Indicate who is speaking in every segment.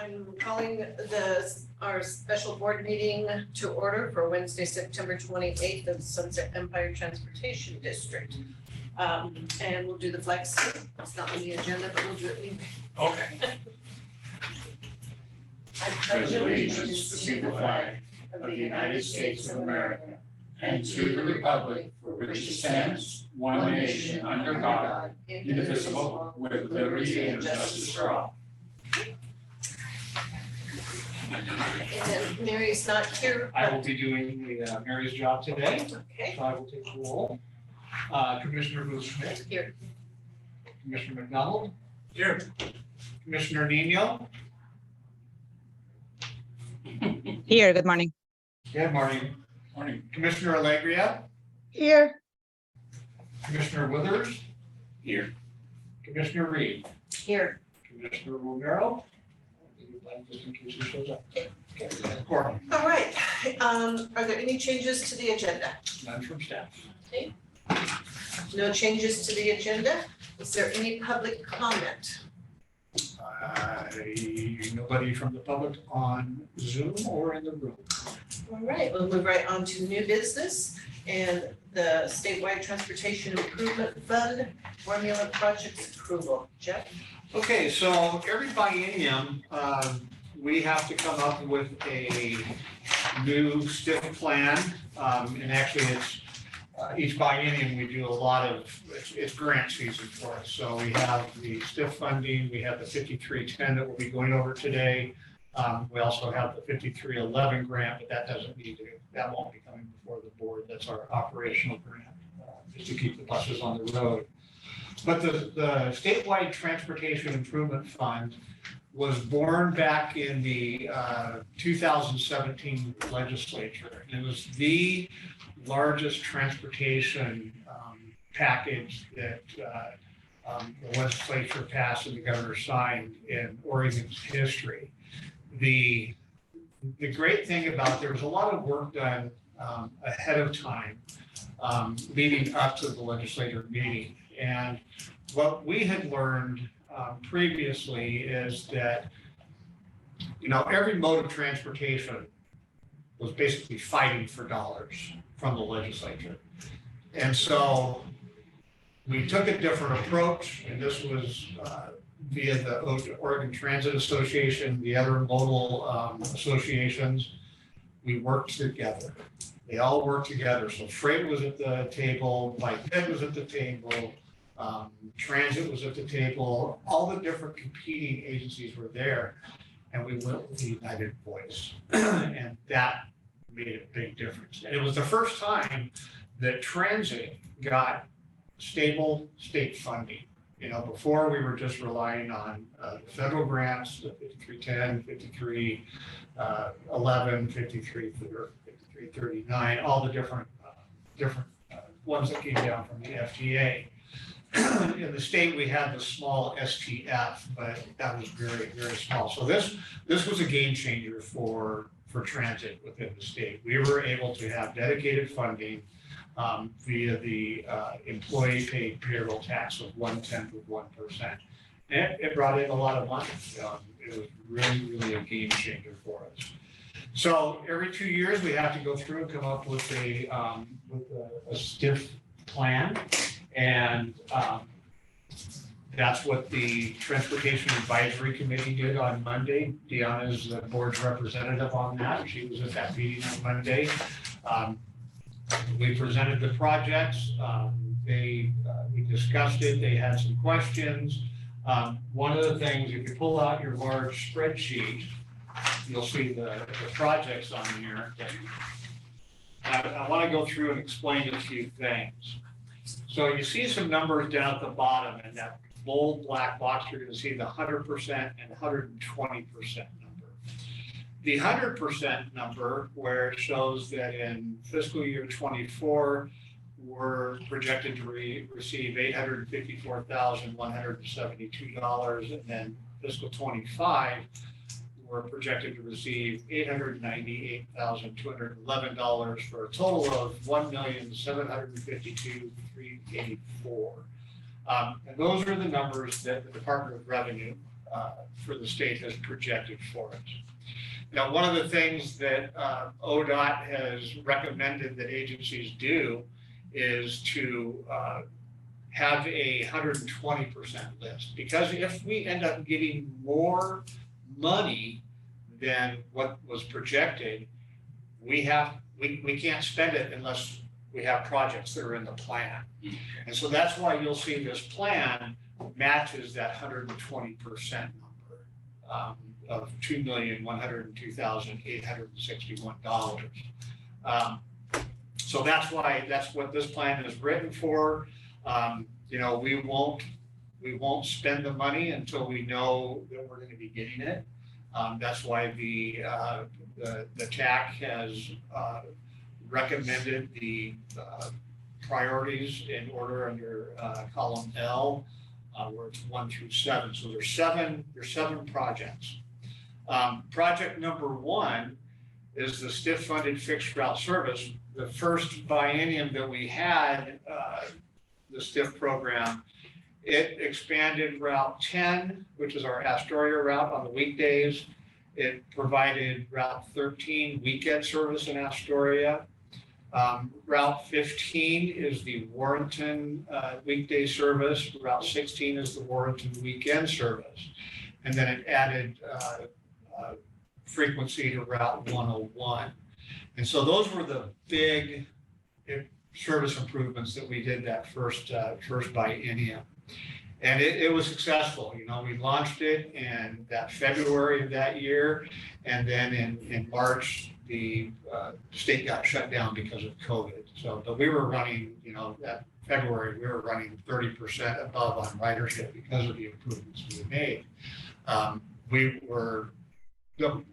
Speaker 1: I'm calling our special board meeting to order for Wednesday, September 28th of Sunset Empire Transportation District. And we'll do the flag salute. It's not on the agenda, but we'll do it anyway.
Speaker 2: Okay.
Speaker 1: I pledge allegiance to the flag of the United States of America
Speaker 2: And to the republic for which it stands, one nation under God, indivisible, with liberty and justice for all.
Speaker 1: And Mary's not here.
Speaker 3: I will be doing the Mary's job today,
Speaker 1: Okay,
Speaker 3: so I will take the role. Commissioner Booth Schmidt,
Speaker 1: here.
Speaker 3: Commissioner McDonald,
Speaker 2: Here.
Speaker 3: Commissioner Nino.
Speaker 4: Here, good morning.
Speaker 3: Good morning.
Speaker 2: Morning.
Speaker 3: Commissioner Alegria,
Speaker 4: Here.
Speaker 3: Commissioner Withers,
Speaker 2: Here.
Speaker 3: Commissioner Reed,
Speaker 1: Here.
Speaker 3: Commissioner Romero. Just in case he shows up. Okay, quorum,
Speaker 1: All right. Are there any changes to the agenda?
Speaker 3: none from staff.
Speaker 1: No changes to the agenda. Is there any public comment?
Speaker 3: Nobody from the public on Zoom or in the room.
Speaker 1: All right, we'll move right on to new business and the statewide transportation improvement fund formula projects approval. Jeff?
Speaker 3: Okay, so every biennium, we have to come up with a new STIF plan. And actually it's, each biennium, we do a lot of, it's grant season for us. So we have the STIF funding, we have the 5310 that we'll be going over today. We also have the 5311 grant, but that that won't be coming before the board. That's our operational grant, just to keep the buses on the road. But the statewide transportation improvement fund was born back in the 2017 legislature. And it was the largest transportation package that the legislature passed and the governor signed in Oregon's history. The great thing about, there was a lot of work done ahead of time leading up to the legislature meeting. And what we had learned previously is that, every mode of transportation was basically fighting for dollars from the legislature. And so we took a different approach, and this was via the Oregon Transit Association, the other modal associations. We worked together. They all worked together. So freight was at the table, Bike was at the table, transit was at the table, all the different competing agencies were there. And we went with the united voice. And that made a big difference. And it was the first time that transit got stable state funding. Before we were just relying on federal grants, the 5310, 5311, 5339, all the different ones that came down from the FDA. In the state, we had the small STF, but that was very, very small. So this was a game changer for transit within the state. We were able to have dedicated funding via the employee paid payroll tax of 1/10 of 1%. And it brought in a lot of money. It was really, really a game changer for us. So every 2 years, we have to go through and come up with a STIF plan. And that's what the Transportation Advisory Committee did on Monday. Deanna is the board's representative on that. She was at that meeting on Monday. We presented the projects. We discussed it. They had some questions. One of the things, if you pull out your large spreadsheet, you'll see the projects on here. I want to go through and explain a few things. So you see some numbers down at the bottom, and that bold black box, you're going to see the 100% and 120% number. The 100% number, where it shows that in fiscal year 24, we're projected to receive $854,172, and then fiscal 25, we're projected to receive $898,211 for a total of $1,752,384. And those are the numbers that the Department of Revenue the state has projected for it. Now, one of the things that ODOT has recommended that agencies do is to have a 120% list, because if we end up getting more money than what was projected, we can't spend it unless we have projects that are in the plan. And so that's why you'll see this plan matches that 120% number of $2,102,861. So that's what this plan is written for. You know, we won't spend the money until we know that we're going to be getting it. That's why the TAC has recommended the priorities in order under column L, where it's 1 through 7. So there's seven projects. Project number 1 is the STIF funded fixed route service. The first biennium that we had the STIF program, it expanded Route 10, which is our Astoria route on the weekdays. It provided Route 13 weekend service in Astoria. Route 15 is the Warrenton weekday service. Route 16 is the Warrenton weekend service. And then it added frequency to Route 101. And so those were the big service improvements that we did that first biennium. And it was successful. You know, we launched it in that February of that year. And then in March, the state got shut down because of COVID. So, but we were running, you know, that February, we were running 30% above on ridership because of the improvements we made. We were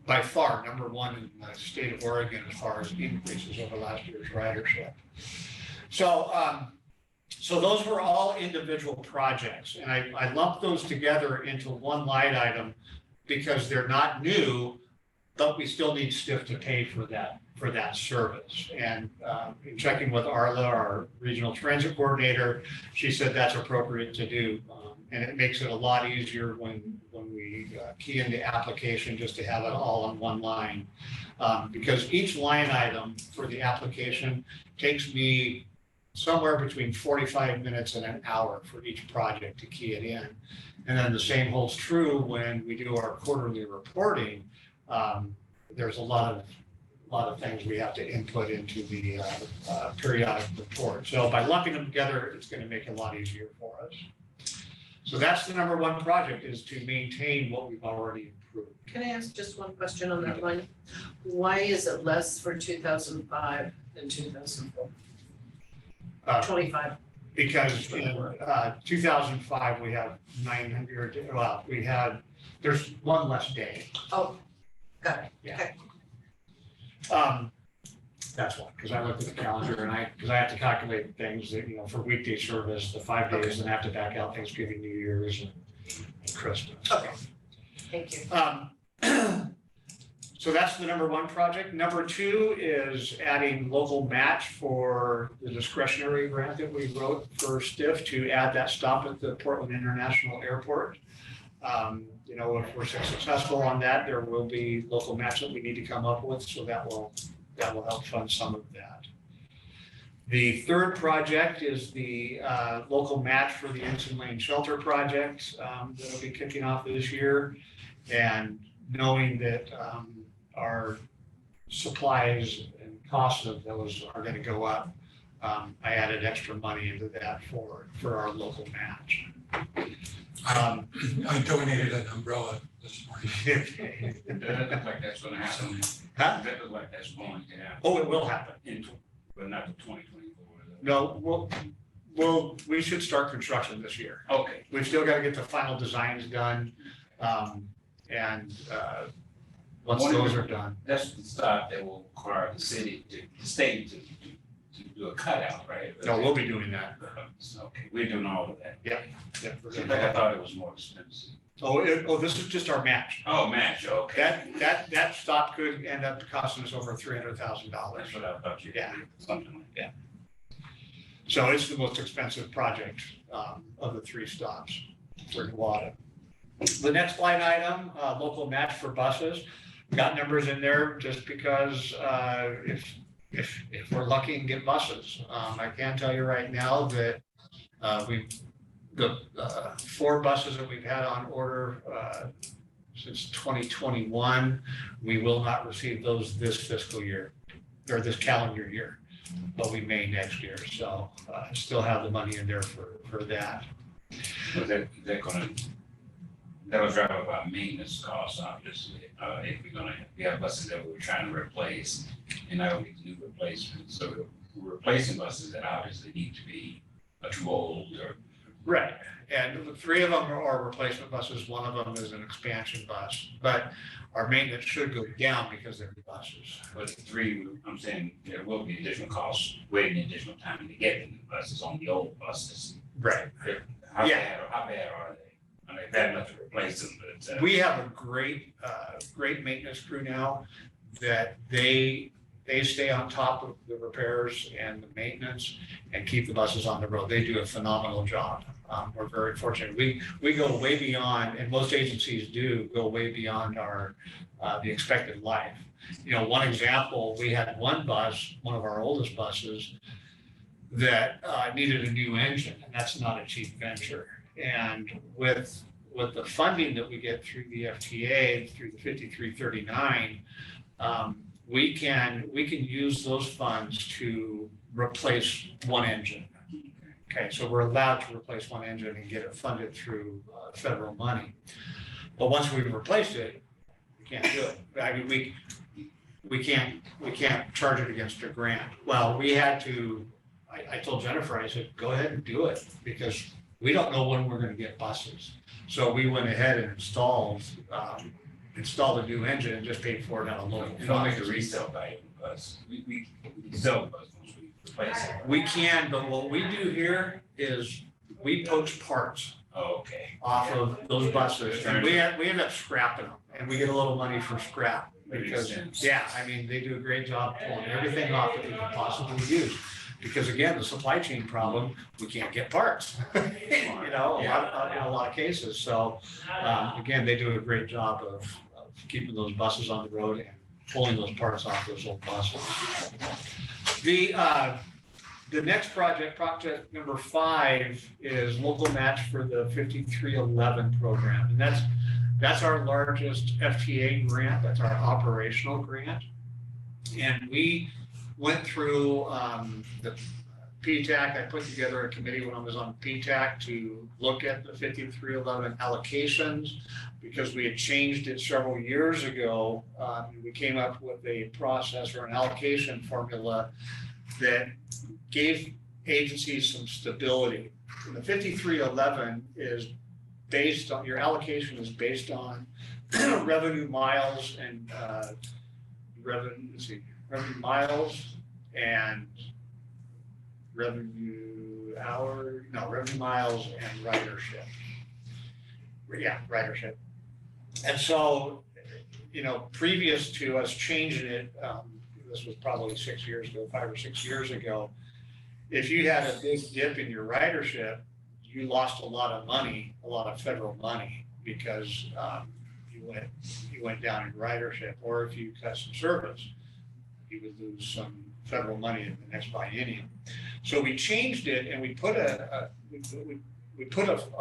Speaker 3: by far #1 in the state of Oregon as far as increases over last year's ridership. So, so those were all individual projects, and I lumped those together into one line item because they're not new, but we still need STIF to pay for that service. And in checking with Arla, our regional transit coordinator, she said that's appropriate to do. And it makes it a lot easier when we key into application just to have it all on one line. Because each line item for the application takes me somewhere between 45 minutes and an hour for each project to key it in. And then the same holds true when we do our quarterly reporting. There's a lot of things we have to input into the periodic report. So by lumping them together, it's going to make it a lot easier for us. So that's the #1 project, is to maintain what we've already improved.
Speaker 1: Can I ask just one question on that line? Why is it less for 2005 than 2004? 25.
Speaker 3: Because in 2005, we have 900, well, there's one less day.
Speaker 1: Oh, got it.
Speaker 3: Yeah.
Speaker 1: Okay.
Speaker 3: That's why, because I looked at the calendar and because I have to calculate things that, you know, for weekday service, the 5 days, and I have to back out Thanksgiving, New Year's, and Christmas.
Speaker 1: Okay. Thank you.
Speaker 3: So that's the #1 project. #2 is adding local match for the discretionary grant that we wrote for STIF to add that stop at the Portland International Airport. You know, if we're successful on that, there will be local match that we need to come up with, so that will help fund some of that. The third project is the local match for the Ensign Lane Shelter project that'll be kicking off this year. And knowing that our supplies and costs of those are going to go up, I added extra money into that for our local match.
Speaker 5: I donated an umbrella this morning.
Speaker 2: That looks like that's gonna happen.
Speaker 3: Huh?
Speaker 2: That looks like that's going to happen.
Speaker 3: Oh, it will happen.
Speaker 2: But not the 2024.
Speaker 3: No, we should start construction this year.
Speaker 2: Okay.
Speaker 3: We've still got to get the final designs done. And once those are done.
Speaker 2: That's the stop that will require the state to do a cutout, right?
Speaker 3: No, we'll be doing that.
Speaker 2: Okay, we're doing all of that.
Speaker 3: Yeah, we're
Speaker 2: See,
Speaker 3: gonna-
Speaker 2: I thought it was more expensive.
Speaker 3: this is just our match.
Speaker 2: Oh, match, okay.
Speaker 3: That stop could end up costing us over $300,000.
Speaker 2: That's what I thought you.
Speaker 3: Yeah.
Speaker 2: Something like that.
Speaker 3: So it's the most expensive project of the 3 stops for Nevada. The next line item, local match for buses. Got numbers in there just because if we're lucky and get buses. I can tell you right now that the 4 buses that we've had on order since 2021, we will not receive those this fiscal year or this calendar year, but we may next year. So still have the money in there for that.
Speaker 2: So they're gonna, that'll drive up our maintenance costs, obviously, if we're gonna, we have buses that we're trying to replace, and now we do replacement, so we're replacing buses that obviously need to be too old or.
Speaker 3: Right, and the 3 of them are replacement buses, 1 of them is an expansion bus, but our maintenance should go down because they're new buses.
Speaker 2: But the 3, I'm saying there will be additional costs, waiting additional time to get the new buses on the old buses.
Speaker 3: Right.
Speaker 2: How
Speaker 3: Yeah.
Speaker 2: bad are they? I mean, bad enough to replace them, but.
Speaker 3: We have a great maintenance crew now that they stay on top of the repairs and the maintenance and keep the buses on the road. They do a phenomenal job. We're very fortunate. We go way beyond, and most agencies do go way beyond our the expected life. You know, one example, we had one bus, one of our oldest buses, that needed a new engine, and that's not a cheap venture. And with the funding that we get through the FTA, through the 5339, we can use those funds to replace one engine. Okay, so we're allowed to replace one engine and get it funded through federal money. But once we've replaced it, we can't do it. I mean, we can't charge it against a grant. Well, we had to. I told Jennifer, I said, go ahead and do it because we don't know when we're going to get buses. So we went ahead and installed a new engine and just paid for it out of local
Speaker 2: You don't make
Speaker 3: funds.
Speaker 2: a resale value of the bus. We sell the bus once we replace it.
Speaker 3: We can, but what we do here is we poach parts
Speaker 2: Oh, okay.
Speaker 3: off of those buses and we end up scrapping them and we get a little money for scrap because, yeah, I mean, they do a great job pulling everything off that we can possibly use. Because again, the supply chain problem, we can't get parts, you know, in a lot of cases. So again, they do a great job of keeping those buses on the road and pulling those parts off those old buses. The next project number 5, is local match for the 5311 program. And that's our largest FTA grant. That's our operational grant. And we went through the PTAC. I put together a committee when I was on PTAC to look at the 5311 allocations because we had changed it several years ago. We came up with a process or an allocation formula that gave agencies some stability. And the 5311 is based on, your allocation is based on revenue miles and revenue miles and revenue miles and ridership. Yeah, ridership. And so, you know, previous to us changing it, this was probably 6 years ago, 5 or 6 years ago, if you had a big dip in your ridership, you lost a lot of money, a lot of federal money, because you went down in ridership, or if you cut some service, you would lose some federal money in the next biennium. So we changed it and we put a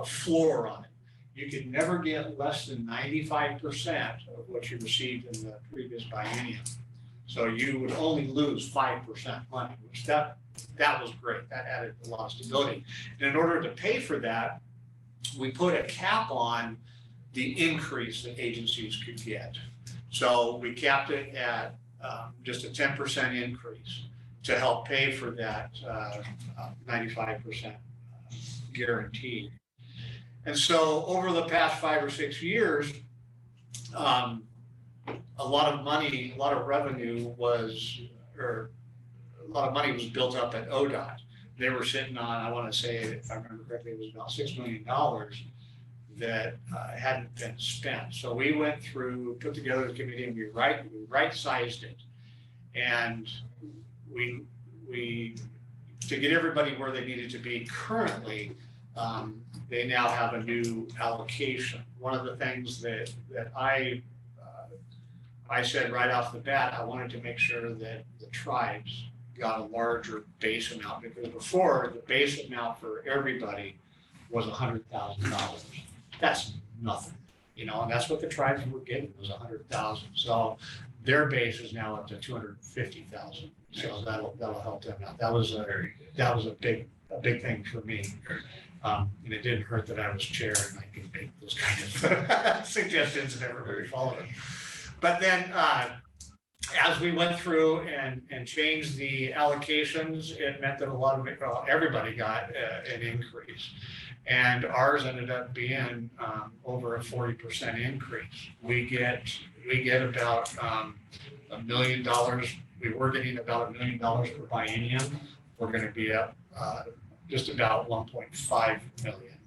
Speaker 3: floor on it. You could never get less than 95% of what you received in the previous biennium. So you would only lose 5% money, which that was great. That added a lot of stability. And in order to pay for that, we put a cap on the increase that agencies could get. So we capped it at just a 10% increase to help pay for that 95% guarantee. And so over the past 5 or 6 years, a lot of money, a lot of revenue was, or a lot of money was built up at ODOT. They were sitting on, I want to say, if I remember correctly, it was about $6 million that hadn't been spent. So we went through, put together the committee, and we right-sized it. And we to get everybody where they needed to be currently, they now have a new allocation. One of the things that I said right off the bat, I wanted to make sure that the tribes got a larger base amount, because before, the base amount for everybody was $100,000. That's nothing, and that's what the tribes were getting, was 100,000. So their base is now up to 250,000. So that'll help them out. That was a big thing for me. And it didn't hurt that I was chair and I could make those kind of suggestions and everybody followed them. But then, as we went through and changed the allocations, it meant that everybody got an increase. And ours ended up being over a 40% increase. We get about $1 million. We were getting about $1 million per biennium. We're going to be up just about 1.5 million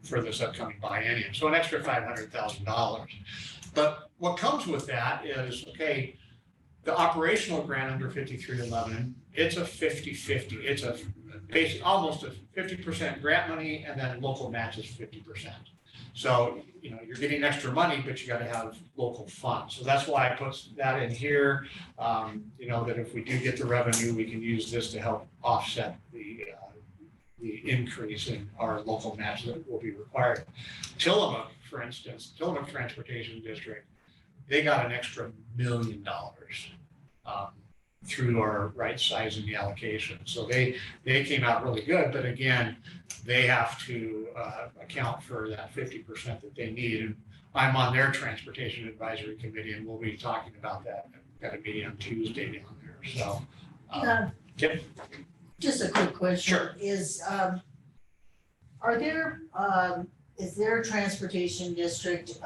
Speaker 3: for this upcoming biennium. So an extra $500,000. But what comes with that is, okay, the operational grant under 5311, it's a 50-50. It's a basically almost a 50% grant money, and then local match is 50%. So, you're getting extra money, but you got to have local funds. So that's why I put that in here, that if we do get the revenue, we can use this to help offset the increase in our local match that will be required. Tillamook, for instance, Tillamook Transportation District, they got an extra $1 million through our right size in the allocation. So they came out really good, but again, they have to account for that 50% that they need. And I'm on their transportation advisory committee, and we'll be talking about that at a meeting on Tuesday down there. So, Kim?
Speaker 6: Just a quick question.
Speaker 3: Sure.
Speaker 6: Is their transportation district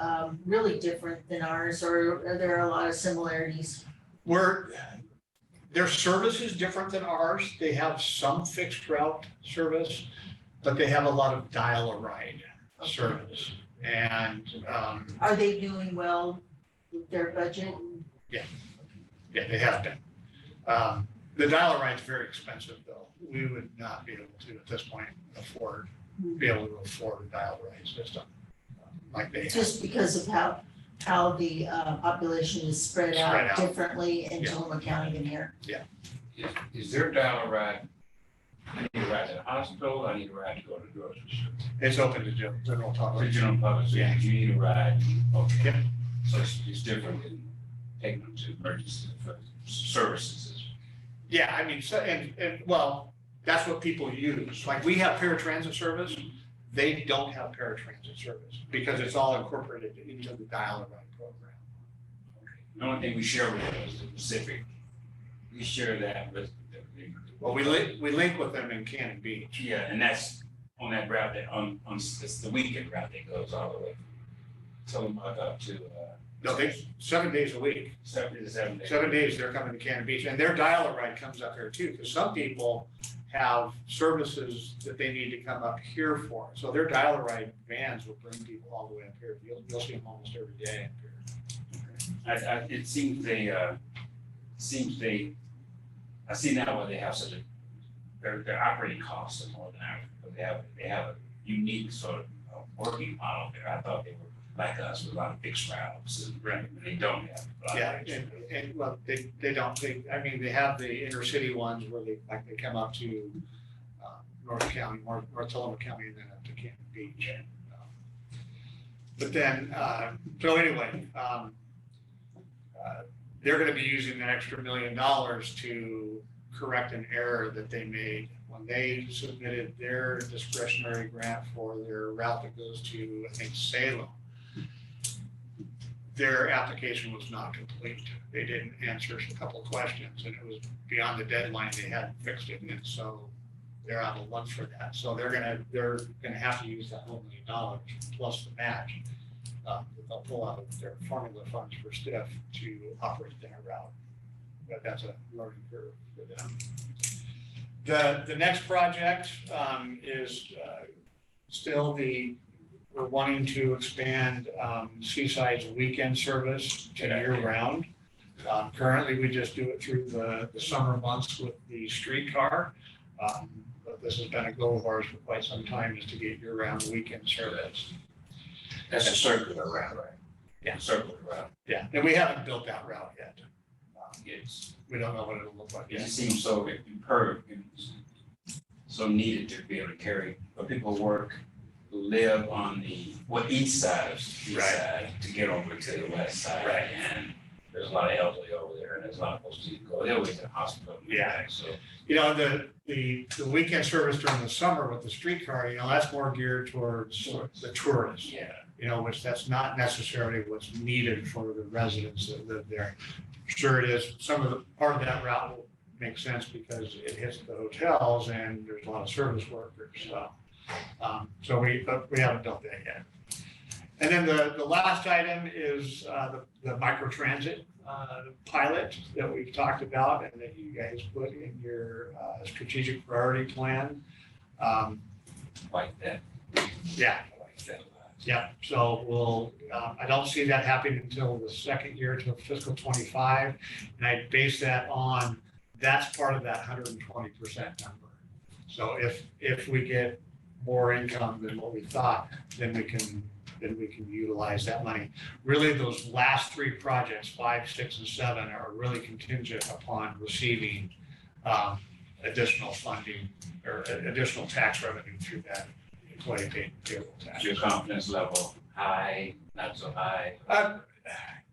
Speaker 6: really different than ours, or are there a lot of similarities?
Speaker 3: Their service is different than ours. They have some fixed route service, but they have a lot of dial-a-ride service. And
Speaker 6: Are they doing well with their budget?
Speaker 3: yeah, they have been. The dial-a-ride is very expensive, though. We would not be able to, at this point, be able to afford a dial-a-ride system like they have.
Speaker 6: Just because of how the population is spread out differently in Tillamook County than here?
Speaker 2: Is there dial-a-ride? I need to ride to the hospital, I need to ride to go to the grocery store.
Speaker 3: It's open to general public.
Speaker 2: For general public, so
Speaker 3: Yeah.
Speaker 2: you need a ride, okay.
Speaker 3: Yeah.
Speaker 2: So it's different than taking them to emergency services.
Speaker 3: Yeah, I mean, so, and well, that's what people use. Like, we have paratransit service. They don't have paratransit service because it's all incorporated into the dial-a-ride program.
Speaker 2: The only thing we share with them is the Pacific. We share that with.
Speaker 3: Well, we link with them in Cannon Beach.
Speaker 2: Yeah, and that's on that route that it's the weekend route that goes all the way. Tillamook up to,
Speaker 3: No, 7 days a week.
Speaker 2: 7 to 7 days.
Speaker 3: 7 days they're coming to Cannon Beach, and their dial-a-ride comes up here too, because some people have services that they need to come up here for. So their dial-a-ride vans will bring people all the way up here. You'll see them almost every day up here.
Speaker 2: It seems I see now why they have such their operating costs are more than average, but they have a unique sort of working model there. I thought they were like us with a lot of fixed routes, and they don't have.
Speaker 3: Yeah, and well, they don't. They have the inner city ones where they come up to North County, North Tillamook County, and then up to Cannon Beach. But then, so anyway, they're going to be using an extra $1 million to correct an error that they made when they submitted their discretionary grant for their route that goes to, I think, Salem. Their application was not complete. They didn't answer a couple of questions, and it was beyond the deadline. They hadn't fixed it, and so they're out of luck for that. So they're gonna have to use that whole $1 million plus the match. They'll pull out of their formula funds for staff to operate that route. But that's a learning curve for them. The next project is still we're wanting to expand Seaside's weekend service to year-round. Currently, we just do it through the summer months with the streetcar. But this has been a goal of ours for quite some time, is to get year-round weekend service.
Speaker 2: That's a circular route, right?
Speaker 3: Yeah.
Speaker 2: Circular route.
Speaker 3: Yeah, and we haven't built that route yet.
Speaker 2: It's,
Speaker 3: We don't know what it'll look like
Speaker 2: it
Speaker 3: yet.
Speaker 2: just seems so so needed to be able to carry, but people work, who live on the, east side of, east
Speaker 3: Right.
Speaker 2: side, to get over to the west side.
Speaker 3: Right.
Speaker 2: And there's a lot of elderly over there, and there's a lot of folks who go, they're always in the hospital.
Speaker 3: Yeah.
Speaker 2: So,
Speaker 3: You know, the weekend service during the summer with the streetcar, you know, that's more geared towards the tourists.
Speaker 2: yeah,
Speaker 3: You know, which that's not necessarily what's needed for the residents that live there. Sure it is, some of the, part of that route will make sense because it hits the hotels and there's a lot of service workers, so. So but we haven't built that yet. And then the last item is the micro transit pilot that we've talked about and that you guys put in your strategic priority plan.
Speaker 2: like that.
Speaker 3: Yeah,
Speaker 2: Like that.
Speaker 3: yeah, so we'll, I don't see that happening until the second year, till fiscal 25. And I base that on, that's part of that 120% number. So if we get more income than what we thought, then we can utilize that money. Really, those last three projects, 5, 6, and 7, are really contingent upon receiving additional funding or additional tax revenue through that employee paid payroll tax.
Speaker 2: Is your confidence level high, not so high?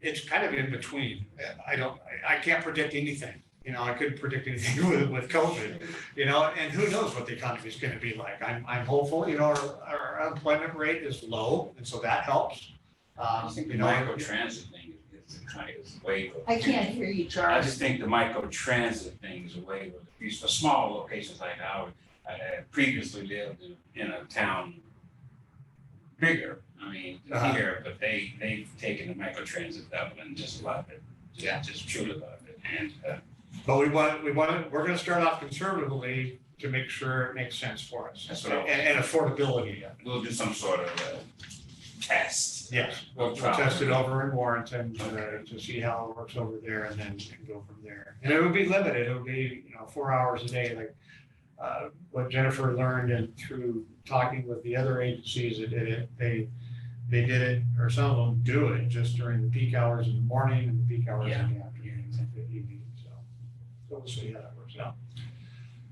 Speaker 3: It's kind of in between. I can't predict anything. You know, I couldn't predict anything with COVID, you know, and who knows what the economy is going to be like. I'm hopeful, you know, our unemployment rate is low, and so that helps.
Speaker 2: I think the
Speaker 3: You know,
Speaker 2: micro transit thing is way.
Speaker 6: I can't hear you,
Speaker 2: I
Speaker 6: Charles.
Speaker 2: just think the micro transit thing is a way, for small locations like ours. I had previously lived in a town bigger, I mean, here, but they've taken the micro transit up and just love it. Just truly love it. And,
Speaker 3: But we're gonna start off conservatively to make sure it makes sense for us.
Speaker 2: That's what I-
Speaker 3: And affordability.
Speaker 2: we'll do some sort of test.
Speaker 3: Yes, we'll test it over in Warrenton to see how it works over there and then go from there. And it would be limited, it would be, you know, 4 hours a day, like what Jennifer learned and through talking with the other agencies that did it, they did it, or some of them do it just during the peak hours in the morning and the peak hours in the afternoon and the evening, so we'll see how that works out.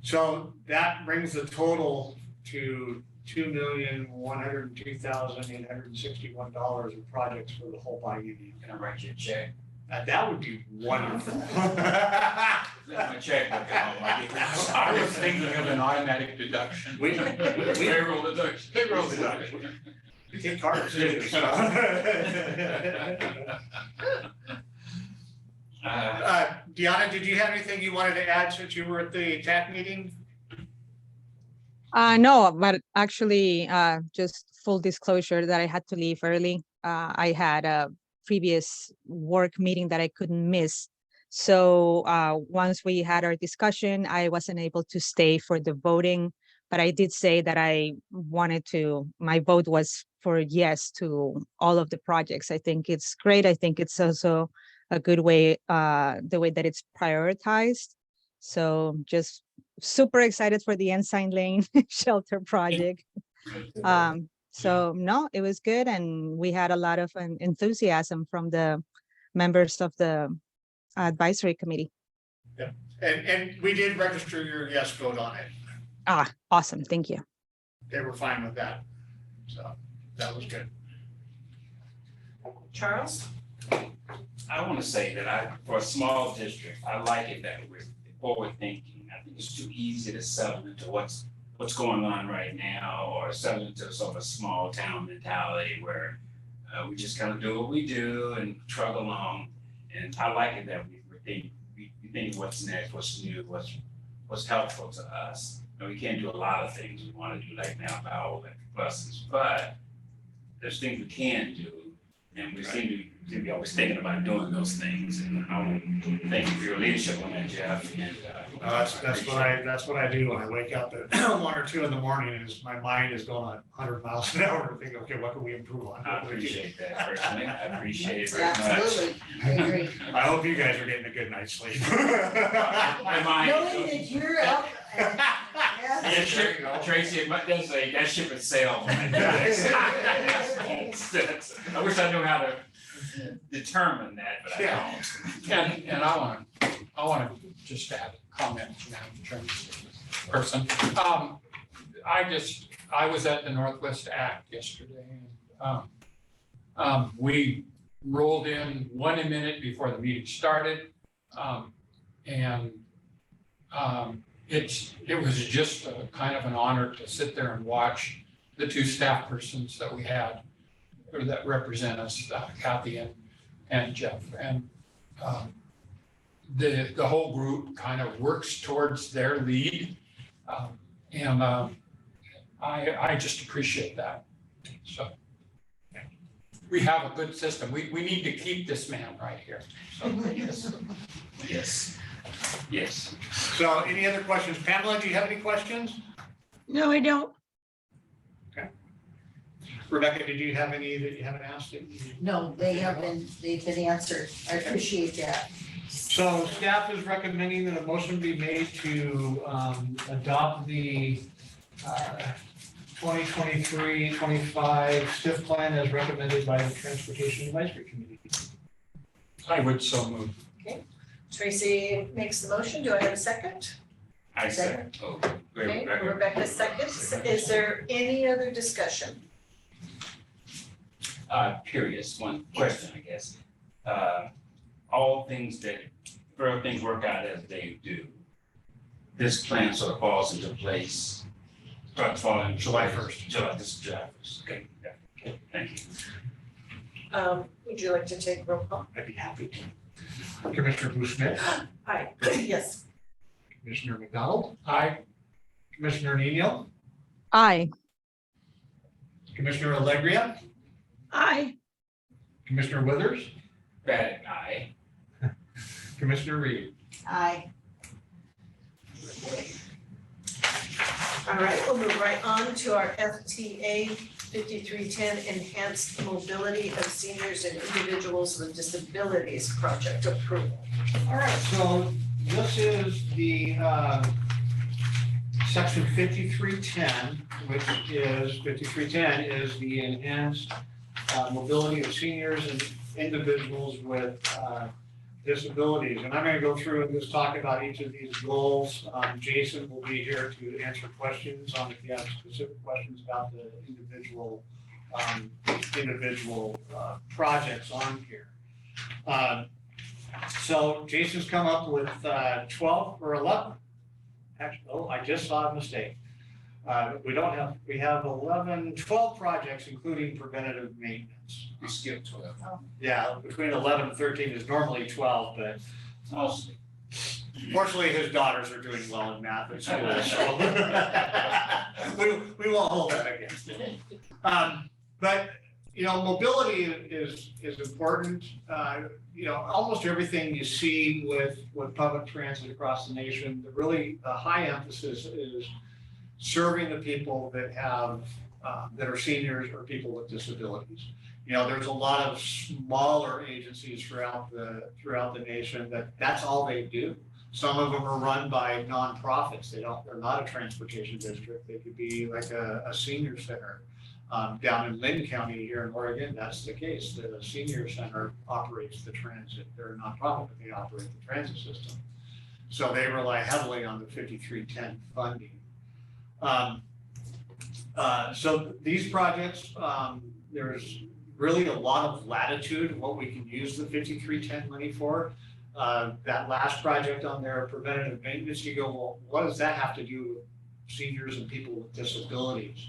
Speaker 3: So that brings the total to $2,102,861 of projects for the whole biennium.
Speaker 2: Can I write you a check?
Speaker 3: That would be wonderful.
Speaker 2: Let my checkbook out.
Speaker 5: I was thinking of an automatic deduction.
Speaker 2: Payroll deduction.
Speaker 5: Payroll deduction.
Speaker 3: We take cards too. So. Deanna, did you have anything you wanted to add since you were at the TAC meeting?
Speaker 4: No, but actually, just full disclosure that I had to leave early. I had a previous work meeting that I couldn't miss. So once we had our discussion, I wasn't able to stay for the voting, but I did say that I wanted to, my vote was for yes to all of the projects. I think it's great. I think it's also a good way, the way that it's prioritized. So just super excited for the Ensign Lane shelter project. So no, it was good. And we had a lot of enthusiasm from the members of the advisory committee.
Speaker 3: Yeah, and we did register your yes vote on it.
Speaker 4: Awesome. Thank you.
Speaker 3: They were fine with that. So that was good.
Speaker 1: Charles?
Speaker 2: I want to say that for a small district, I like it that we're forward thinking. I think it's too easy to settle into what's going on right now, or settle into sort of a small town mentality where we just kind of do what we do and trudge along. And I like it that we think what's next, what's new, what's helpful to us. And we can't do a lot of things we want to do like now about all electric buses, but there's things we can do, and we seem to be always thinking about doing those things. And I want to thank you for your leadership on that, Jeff. And
Speaker 3: That's what I do when I wake up at 1 or 2 in the morning, and my mind is going 100 miles an hour to think, okay, what can we improve on?
Speaker 2: I appreciate that personally. I appreciate it very much.
Speaker 6: Absolutely, I agree.
Speaker 3: I hope you guys are getting a good night's sleep.
Speaker 2: My mind.
Speaker 6: Knowing that you're up at Yeah.
Speaker 2: That ship, Tracy, it might does say that ship has sailed. I wish I knew how to determine that, but I don't.
Speaker 5: And I wanna just add a comment now in terms of this person. I was at the Northwest Act yesterday and, we rolled in 1 minute before the meeting started. It was just a kind of an honor to sit there and watch the two staff persons that we had, or that represent us, Kathy and Jeff. And the whole group kind of works towards their lead. I just appreciate that. So we have a good system. We need to keep this man right here. So,
Speaker 2: Yes. Yes.
Speaker 3: So any other questions? Pamela, do you have any questions?
Speaker 4: No, I don't.
Speaker 3: Rebecca, did you have any that you haven't asked?
Speaker 6: No, they've been answered. I appreciate that.
Speaker 3: So staff is recommending that a motion be made to adopt the 2023-25 STIF plan as recommended by the Transportation Advisory Committee.
Speaker 5: I would so move.
Speaker 1: Tracy makes the motion. Do I have a second?
Speaker 2: I said, oh, great,
Speaker 1: Okay,
Speaker 2: Rebecca.
Speaker 1: Rebecca seconds. Is there any other discussion?
Speaker 2: Curious, one question, I guess. All things work out as they do. This plan sort of falls into place, starts falling.
Speaker 3: July 1st.
Speaker 2: July 1st. Okay, yeah, okay, thank you.
Speaker 1: Would you like to take roll call?
Speaker 3: I'd be happy to. Commissioner Bouchnet,
Speaker 1: Aye. Yes.
Speaker 3: Commissioner McDonald,
Speaker 5: Aye.
Speaker 3: Commissioner Nino,
Speaker 4: Aye.
Speaker 3: Commissioner Allegria,
Speaker 1: Aye.
Speaker 3: Commissioner Withers,
Speaker 2: Bad eye.
Speaker 3: Commissioner Reed.
Speaker 6: Aye.
Speaker 1: All right, we'll move right on to our FTA 5310 Enhanced Mobility of Seniors and Individuals with Disabilities Project approval.
Speaker 3: All right, so this is the section 5310, which is, 5310 is the enhanced mobility of seniors and individuals with disabilities. And I'm gonna go through and just talk about each of these goals. Jason will be here to answer questions on if you have specific questions about the individual projects on here. So Jason's come up with 12 or 11. Actually, oh, I just saw a mistake. We have 12 projects, including preventative maintenance.
Speaker 2: We skipped 12.
Speaker 3: Yeah, between 11 and 13 is normally 12, but
Speaker 2: Mostly.
Speaker 3: fortunately his daughters are doing well in math at school, so we won't hold that against them. But, mobility is important. Almost everything you see with public transit across the nation, the high emphasis is serving the people that are seniors or people with disabilities. There's a lot of smaller agencies throughout the nation that's all they do. Some of them are run by nonprofits. They're not a transportation district. They could be like a senior center. Down in Lynn County here in Oregon, that's the case. The senior center operates the transit. They're a nonprofit, but they operate the transit system. So they rely heavily on the 5310 funding. So these projects, there's really a lot of latitude in what we can use the 5310 money for. That last project on their preventative maintenance, you go, well, what does that have to do with seniors and people with disabilities?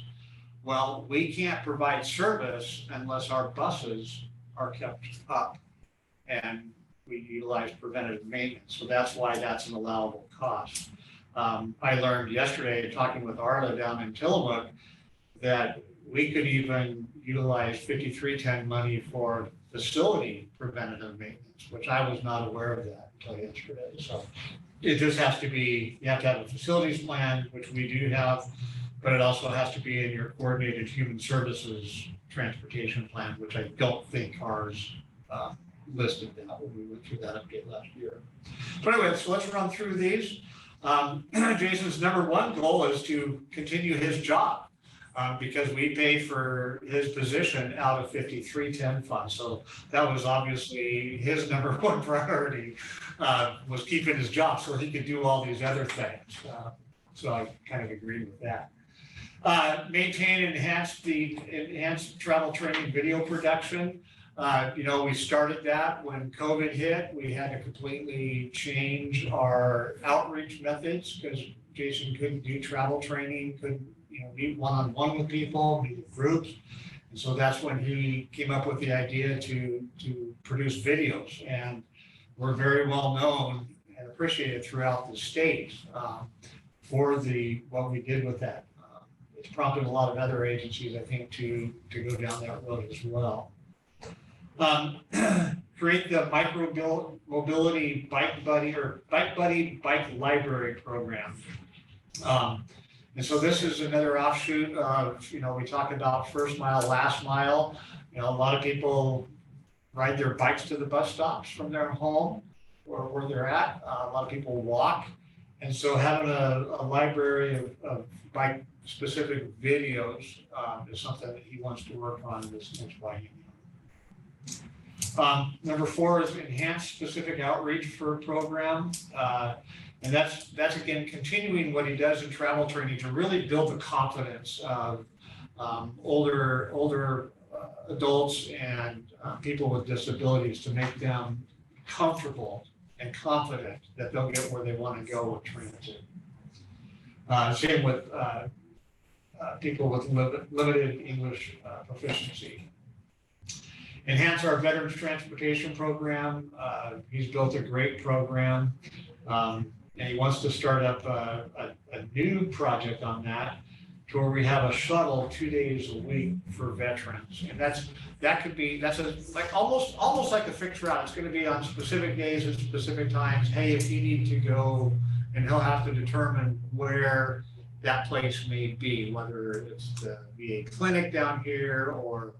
Speaker 3: Well, we can't provide service unless our buses are kept up and we utilize preventative maintenance. So that's why that's an allowable cost. I learned yesterday, talking with Arla down in Tillamook, that we could even utilize 5310 money for facility preventative maintenance, which I was not aware of that until yesterday. So it just has to be, you have to have a facilities plan, which we do have, but it also has to be in your coordinated human services transportation plan, which I don't think ours listed that when we went through that update last year. So anyway, so let's run through these. Jason's number one goal is to continue his job. Because we pay for his position out of 5310 fund. So that was obviously his number one priority, was keeping his job so he could do all these other things. So I kind of agree with that. Maintain and enhance travel training video production. We started that when COVID hit. We had to completely change our outreach methods because Jason couldn't do travel training, couldn't meet one-on-one with people, meet with groups. And so that's when he came up with the idea to produce videos. And we're very well known and appreciated throughout the state for what we did with that. It's prompted a lot of other agencies, I think, to go down that road as well. Create the micro mobility bike buddy bike library program. And so this is another offshoot of, we talk about first mile, last mile. A lot of people ride their bikes to the bus stops from their home or where they're at. A lot of people walk. And so having a library of bike specific videos is something that he wants to work on this next biennium. Number 4 is enhance specific outreach for a program. And that's again, continuing what he does in travel training to really build the confidence of older adults and people with disabilities to make them comfortable and confident that they'll get where they want to go with transit. Same with people with limited English proficiency. Enhance our veterans transportation program. He's built a great program. And he wants to start up a new project on that to where we have a shuttle 2 days a week for veterans. And that's almost like a fixed route. It's going to be on specific days at specific times. Hey, if you need to go, and he'll have to determine where that place may be, whether it's the VA clinic down here or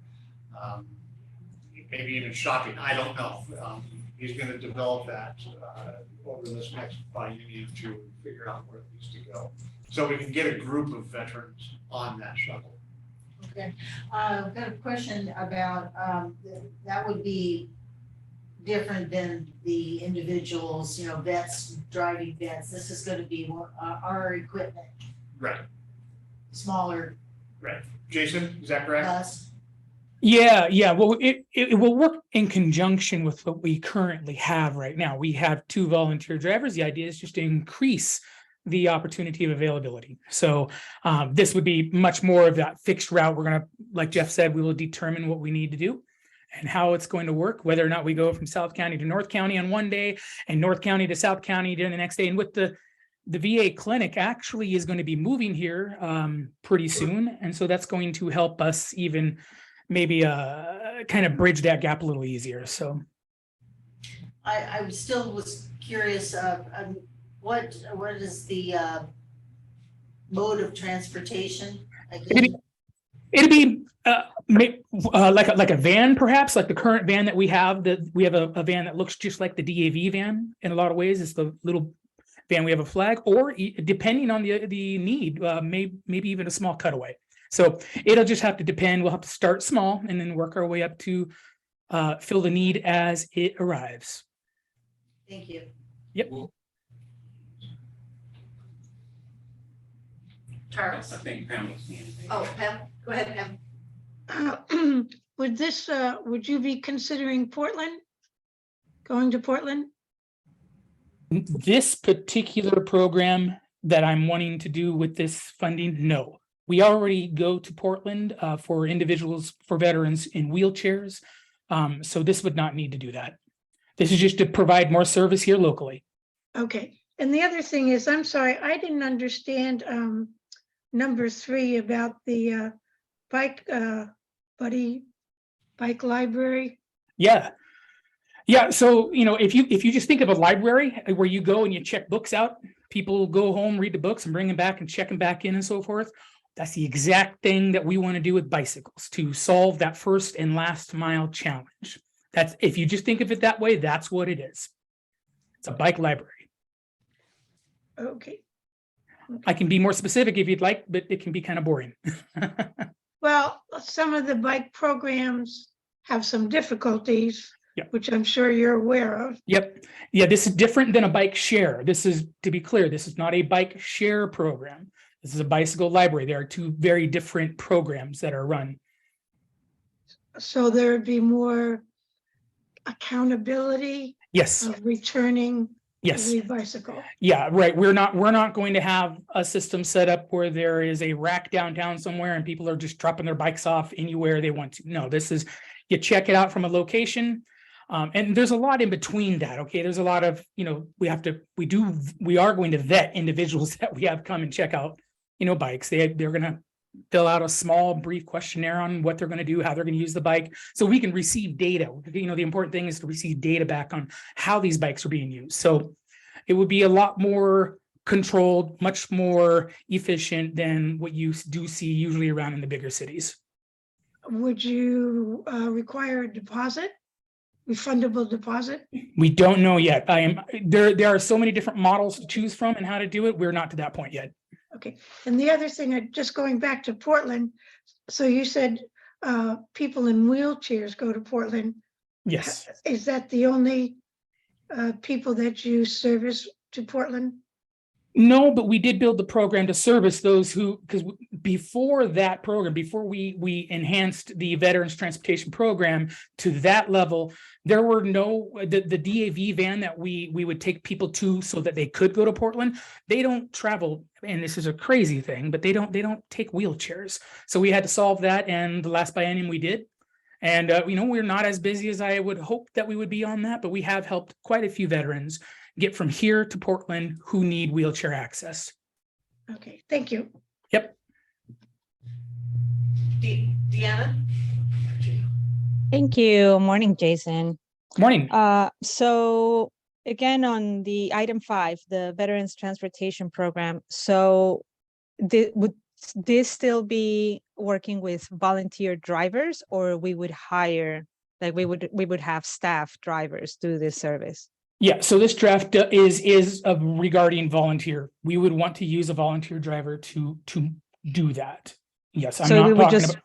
Speaker 3: maybe even shopping. I don't know. He's going to develop that over this next biennium to figure out where it needs to go. So we can get a group of veterans on that shuttle.
Speaker 6: Okay, I've got a question about, that would be different than the individuals, vets, driving vets. This is gonna be our equipment,
Speaker 3: Right.
Speaker 6: smaller
Speaker 3: Jason, is that correct?
Speaker 6: bus.
Speaker 7: Yeah. Well, it will work in conjunction with what we currently have right now. We have 2 volunteer drivers. The idea is just to increase the opportunity of availability. So this would be much more of that fixed route. We're going to, like Jeff said, we will determine what we need to do and how it's going to work, whether or not we go from South County to North County on one day and North County to South County during the next day. And with the VA clinic actually is going to be moving here pretty soon. And so that's going to help us even maybe kind of bridge that gap a little easier. So
Speaker 6: I still was curious, what is the mode of transportation?
Speaker 7: it'd be like a van, perhaps like the current van that we have. We have a van that looks just like the DAV van in a lot of ways. It's the little van. We have a flag, or depending on the need, maybe even a small cutaway. So it'll just have to depend. We'll have to start small and then work our way up to fill the need as it arrives.
Speaker 6: Thank you.
Speaker 7: Yep.
Speaker 1: Charles?
Speaker 2: I think Pam was saying.
Speaker 1: Oh, Pam, go ahead, Pam.
Speaker 8: Would you be considering Portland? Going to Portland?
Speaker 7: This particular program that I'm wanting to do with this funding, no. We already go to Portland for individuals, for veterans in wheelchairs. So this would not need to do that. This is just to provide more service here locally.
Speaker 8: Okay. And the other thing is, I'm sorry, I didn't understand number 3 about the bike library.
Speaker 7: Yeah. So, if you just think of a library where you go and you check books out, people go home, read the books and bring them back and check them back in and so forth. That's the exact thing that we want to do with bicycles to solve that first and last mile challenge. That's, if you just think of it that way, that's what it is. It's a bike library.
Speaker 8: Okay.
Speaker 7: I can be more specific if you'd like, but it can be kind of boring.
Speaker 8: Well, some of the bike programs have some difficulties,
Speaker 7: Yeah.
Speaker 8: which I'm sure you're aware of.
Speaker 7: Yep. Yeah, this is different than a bike share. This is, to be clear, this is not a bike share program. This is a bicycle library. There are two very different programs that are run.
Speaker 8: So there'd be more accountability
Speaker 7: Yes,
Speaker 8: of returning
Speaker 7: yes.
Speaker 8: the bicycle.
Speaker 7: Yeah, right. We're not going to have a system set up where there is a rack downtown somewhere and people are just dropping their bikes off anywhere they want to. No, this is, you check it out from a location. And there's a lot in between that. Okay. There's a lot of, we are going to vet individuals that we have come and check out, bikes. They're going to fill out a small brief questionnaire on what they're going to do, how they're going to use the bike, so we can receive data. The important thing is to receive data back on how these bikes are being used. So it would be a lot more controlled, much more efficient than what you do see usually around in the bigger cities.
Speaker 8: Would you require a deposit, refundable deposit?
Speaker 7: We don't know yet. There are so many different models to choose from and how to do it. We're not to that point yet.
Speaker 8: Okay, and the other thing, just going back to Portland, so you said people in wheelchairs go to Portland.
Speaker 7: Yes.
Speaker 8: Is that the only people that you service to Portland?
Speaker 7: No, but we did build the program to service those who, because before that program, before we enhanced the Veterans Transportation Program to that level, there were the DAV van that we would take people to so that they could go to Portland. They don't travel, and this is a crazy thing, but they don't take wheelchairs. So we had to solve that, and the last biennium we did. And we're not as busy as I would hope that we would be on that, but we have helped quite a few veterans get from here to Portland who need wheelchair access.
Speaker 8: Okay, thank you.
Speaker 7: Yep.
Speaker 1: Deanna?
Speaker 4: Thank you. Morning, Jason.
Speaker 7: Morning.
Speaker 4: So again, on the item 5, the Veterans Transportation Program. So would this still be working with volunteer drivers, or we would hire, like we would have staff drivers do this service?
Speaker 7: Yeah, so this draft is regarding volunteer. We would want to use a volunteer driver to do that. Yes, I'm
Speaker 4: So
Speaker 7: not
Speaker 4: we would
Speaker 7: talking
Speaker 4: just
Speaker 7: about.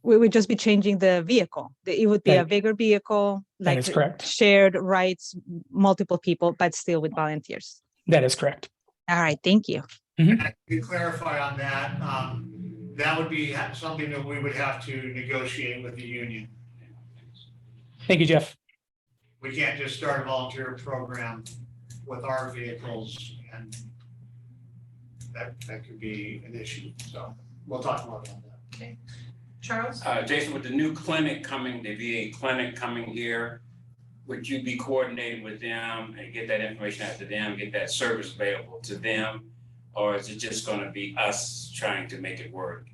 Speaker 4: we would just be changing the vehicle. It would be a bigger vehicle,
Speaker 7: That
Speaker 4: like
Speaker 7: is correct.
Speaker 4: shared rides, multiple people, but still with volunteers.
Speaker 7: That is correct.
Speaker 4: All right, thank you.
Speaker 3: To clarify on that, that would be something that we would have to negotiate with the union.
Speaker 7: Thank you, Jeff.
Speaker 3: We can't just start a volunteer program with our vehicles, and that could be an issue. So we'll talk more about that.
Speaker 1: Charles?
Speaker 2: Jason, with the new clinic coming, the VA clinic coming here, would you be coordinating with them and get that information out to them, get that service available to them? Or is it just gonna be us trying to make it work?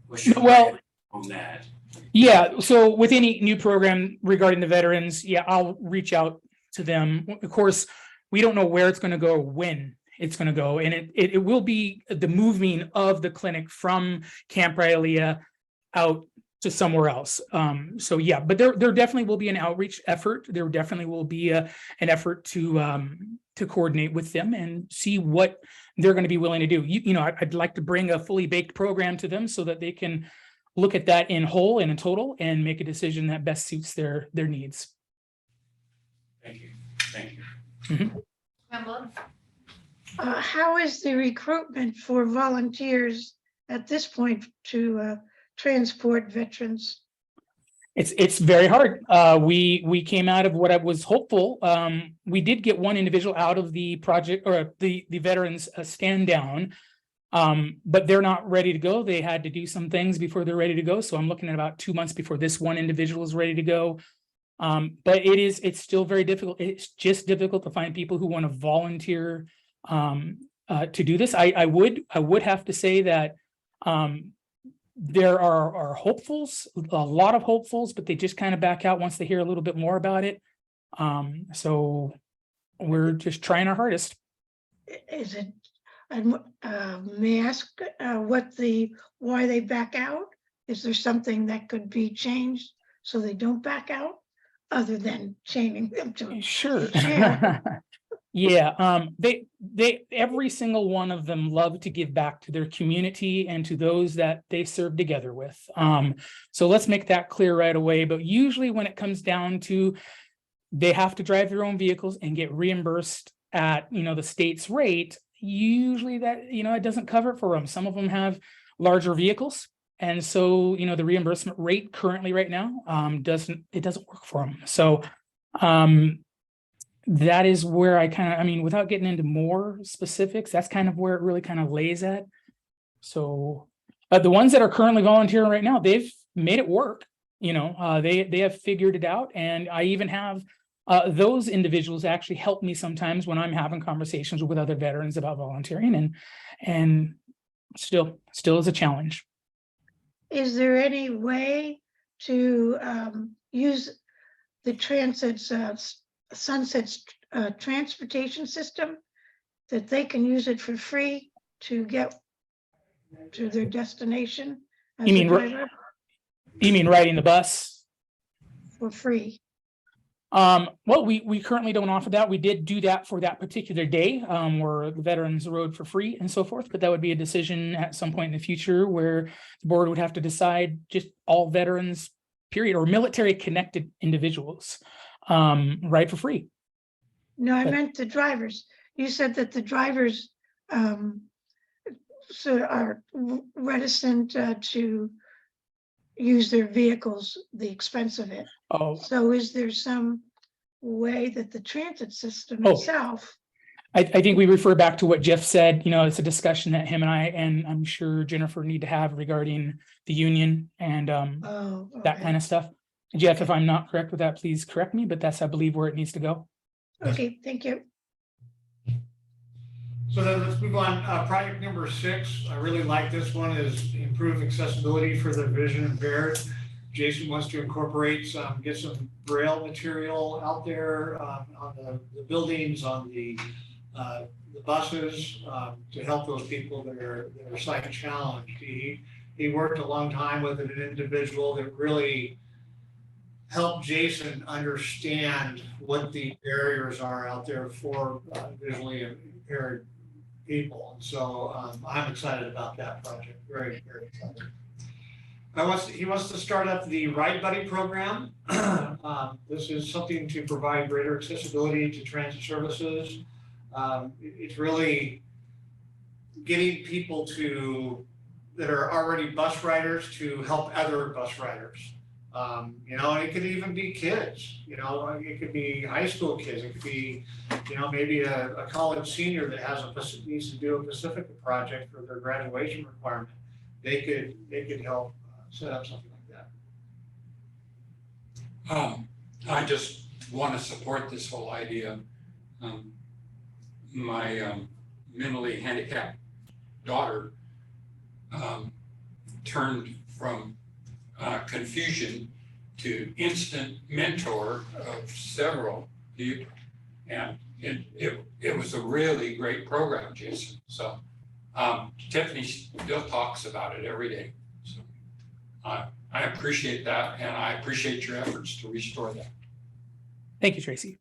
Speaker 2: What's your plan on that?
Speaker 7: Yeah, so with any new program regarding the veterans, yeah, I'll reach out to them. Of course, we don't know where it's going to go or when it's going to go, and it will be the moving of the clinic from Camp Rylea out to somewhere else. So yeah, but there definitely will be an outreach effort. There definitely will be an effort to coordinate with them and see what they're going to be willing to do. I'd like to bring a fully baked program to them so that they can look at that in whole and in total and make a decision that best suits their needs.
Speaker 2: Thank you. Thank you.
Speaker 7: Mm-hmm.
Speaker 1: Pamela?
Speaker 8: How is the recruitment for volunteers at this point to transport veterans?
Speaker 7: It's very hard. We came out of what I was hopeful. We did get one individual out of the project, or the veterans stand down. But they're not ready to go. They had to do some things before they're ready to go. So I'm looking at about 2 months before this one individual is ready to go. But it's still very difficult. It's just difficult to find people who want to volunteer to do this. I would have to say that there are hopefuls, a lot of hopefuls, but they just kind of back out once they hear a little bit more about it. So we're just trying our hardest.
Speaker 8: Is it, may I ask why they back out? Is there something that could be changed so they don't back out, other than chaining them to?
Speaker 7: Sure.
Speaker 8: Yeah.
Speaker 7: Yeah, every single one of them love to give back to their community and to those that they serve together with. So let's make that clear right away. But usually when it comes down to they have to drive their own vehicles and get reimbursed at, the state's rate, usually that, it doesn't cover it for them. Some of them have larger vehicles. And so, the reimbursement rate currently right now, doesn't work for them. So, that is where without getting into more specifics, that's kind of where it really kind of lays at. So, the ones that are currently volunteering right now, they've made it work. They have figured it out, and I even have those individuals actually help me sometimes when I'm having conversations with other veterans about volunteering, and still is a challenge.
Speaker 8: Is there any way to use the transit's Sunset's transportation system that they can use it for free to get to their destination as
Speaker 7: You
Speaker 8: a
Speaker 7: mean
Speaker 8: driver
Speaker 7: You mean riding the bus?
Speaker 8: for free?
Speaker 7: Well, we currently don't offer that. We did do that for that particular day, where the veterans rode for free and so forth, but that would be a decision at some point in the future where the board would have to decide just all veterans, period, or military connected individuals, ride for free.
Speaker 8: No, I
Speaker 7: But-
Speaker 8: meant the drivers. You said that the drivers are reticent to use their vehicles, the expense of it.
Speaker 7: Oh,
Speaker 8: So is there some way that the transit system
Speaker 7: Oh.
Speaker 8: itself?
Speaker 7: I think we refer back to what Jeff said, it's a discussion that him and I'm sure Jennifer need to have regarding the union and
Speaker 8: Oh,
Speaker 7: that
Speaker 8: okay.
Speaker 7: kind of stuff. Jeff, if I'm not correct with that, please correct me, but that's, I believe, where it needs to go.
Speaker 8: Okay, thank you.
Speaker 3: So then let's move on. Project number 6, I really like this one, is improve accessibility for the vision impaired. Jason wants to incorporate get some braille material out there on the buildings, on the buses, to help those people that are sight challenged. He worked a long time with an individual that really helped Jason understand what the barriers are out there for visually impaired people. And so I'm excited about that project, very, very excited. He wants to start up the Ride Buddy program. This is something to provide greater accessibility to transit services. It's really getting people that are already bus riders to help other bus riders. And it could even be kids, it could be high school kids, it could be, maybe a college senior that needs to do a Pacifica project for their graduation requirement. They could help set up something like that.
Speaker 5: I just want to support this whole idea. My mentally handicapped daughter turned from confusion to instant mentor of several people. And it was a really great program, Jason. So Tiffany still talks about it every day. So I appreciate that, and I appreciate your efforts to restore that.
Speaker 7: Thank you, Tracy.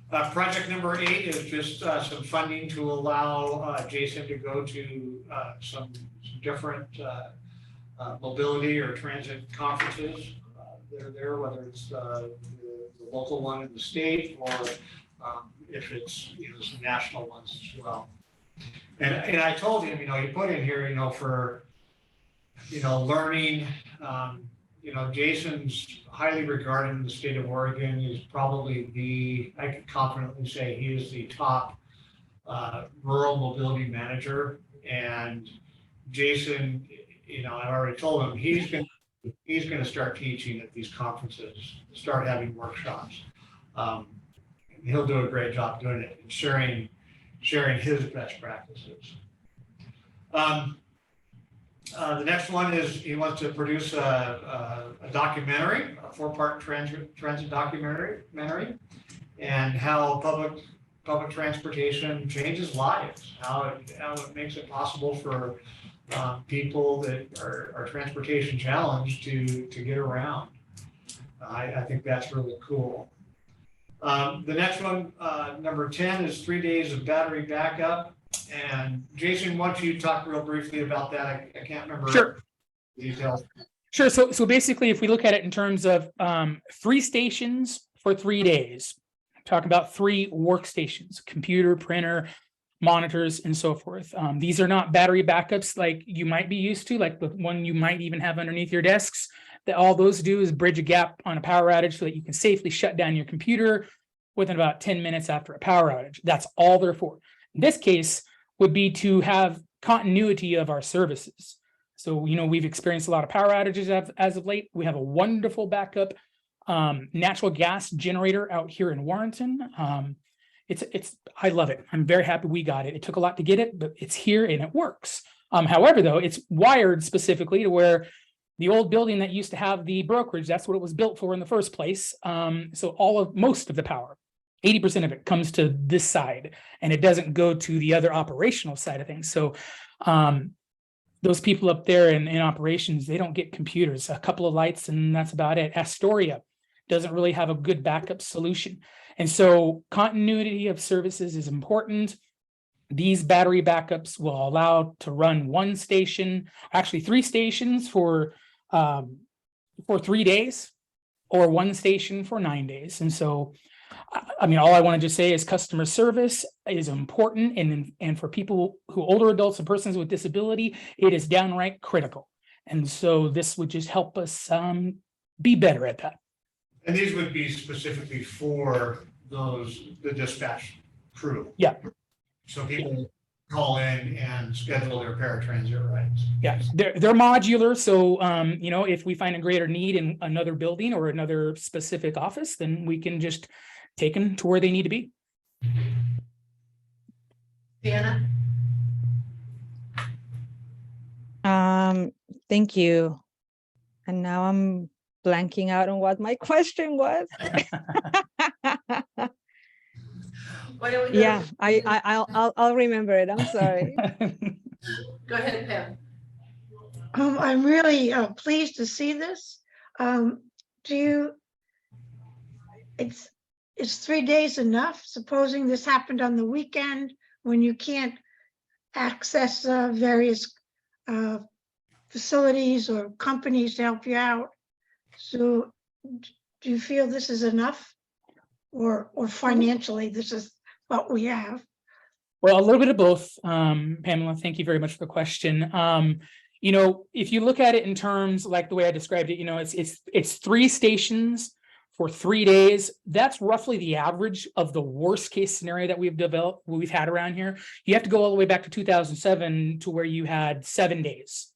Speaker 3: Project number 8 is just some funding to allow Jason to go to some different mobility or transit conferences that are there, whether it's the local one in the state or if it's some national ones as well. And I told him, he put in here, for learning. Jason's highly regarded in the state of Oregon. He's probably I can confidently say he is the top rural mobility manager. And Jason, I've already told him he's going to start teaching at these conferences, start having workshops. He'll do a great job doing it and sharing his best practices. The next one is he wants to produce a documentary, a 4-part transit documentary, and how public transportation changes lives, how it makes it possible for people that are transportation challenged to get around. I think that's really cool. The next one, number 10 is 3 days of battery backup. And Jason, why don't you talk real briefly about that? I can't remember.
Speaker 7: Sure.
Speaker 3: Details.
Speaker 7: Sure. So basically, if we look at it in terms of 3 stations for 3 days, talk about 3 workstations, computer, printer, monitors, and so forth. These are not battery backups like you might be used to, like the one you might even have underneath your desks. That all those do is bridge a gap on a power outage so that you can safely shut down your computer within about 10 minutes after a power outage. That's all they're for. In this case would be to have continuity of our services. So, we've experienced a lot of power outages as of late. We have a wonderful backup natural gas generator out here in Warrenton. I love it. I'm very happy we got it. It took a lot to get it, but it's here and it works. However, though, it's wired specifically to where the old building that used to have the brokerage, that's what it was built for in the first place. So most of the power, 80% of it comes to this side and it doesn't go to the other operational side of things. So those people up there in operations, they don't get computers, a couple of lights, and that's about it. Astoria doesn't really have a good backup solution. And so continuity of services is important. These battery backups will allow to run 1 station, actually 3 stations for 3 days, or 1 station for 9 days. And so, all I want to just say is customer service is important, and for people older adults and persons with disability, it is downright critical. And so this would just help us be better at that.
Speaker 3: And these would be specifically for the dispatch crew.
Speaker 7: Yeah.
Speaker 3: So people call in and schedule their paratransit rides.
Speaker 7: Yeah, they're modular. So, if we find a greater need in another building or another specific office, then we can just take them to where they need to be.
Speaker 1: Deanna?
Speaker 4: Thank you. And now I'm blanking out on what my question was.
Speaker 1: Why don't we go?
Speaker 4: Yeah, I'll remember it. I'm sorry.
Speaker 1: Go ahead, Pam.
Speaker 8: I'm really pleased to see this. Is 3 days enough? Supposing this happened on the weekend when you can't access various facilities or companies to help you out. So do you feel this is enough? Or financially, this is what we have?
Speaker 7: Well, a little bit of both, Pamela. Thank you very much for the question. If you look at it in terms like the way I described it, it's 3 stations for 3 days. That's roughly the average of the worst case scenario that we've had around here. You have to go all the way back to 2007 to where you had 7 days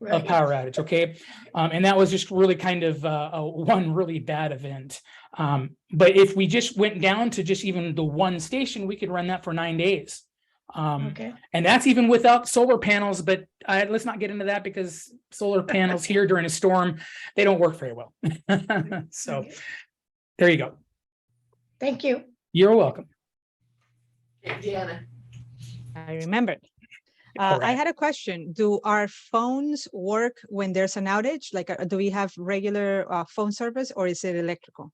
Speaker 7: of power outage. Okay. And that was just really kind of one really bad event. But if we just went down to just even the 1 station, we could run that for 9 days.
Speaker 8: Okay.
Speaker 7: And that's even without solar panels, but let's not get into that because solar panels here during a storm, they don't work very well. So
Speaker 8: Okay.
Speaker 7: There you go.
Speaker 8: Thank you.
Speaker 7: You're welcome.
Speaker 1: Deanna?
Speaker 4: I remembered.
Speaker 7: All
Speaker 4: I
Speaker 7: right.
Speaker 4: had a question. Do our phones work when there's an outage? Like, do we have regular phone service, or is it electrical?